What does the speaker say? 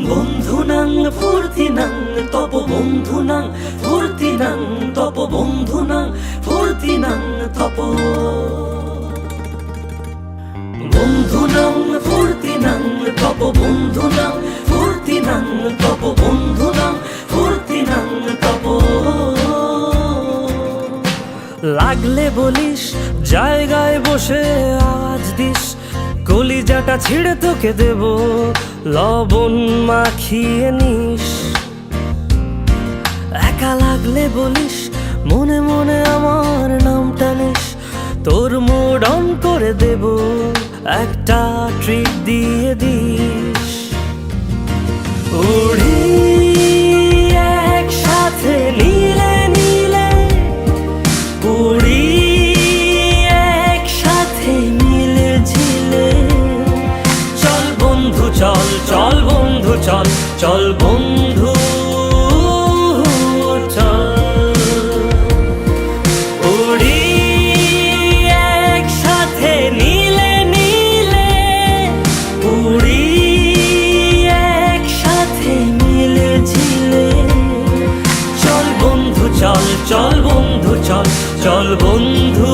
বন্ধুনাং ফুর্তিনাং তপ বন্ধুনাং ফুর্তিনাং তপ বন্ধুনাং ফুর্তিনাং তপ বন্ধুনাং ফুর্তিনাং তপ বন্ধুনাং ফুর্তিনাং তপ বন্ধুনাং ফুর্তিনাং তপ লাগলে বলিস জায়গায় বসে আওয়াজ দিস কলিজাটা ছিঁড়ে তোকে দেব লবণ মাখিয়ে নিস একা লাগলে বলিস মনে মনে আমার নামটা নিস তোর মুড অন করে দেব একটা ট্রিট দিয়ে দিস উড়ি একসাথে নীলে নীলে উড়ি একসাথে মিলে ঝিলে চল বন্ধু চল চল বন্ধু চল চল বন্ধু চল উড়ি একসাথে নীলে নীলে উড়ি একসাথে মিলে ঝিলে চল বন্ধু চল চল বন্ধু চল চল বন্ধু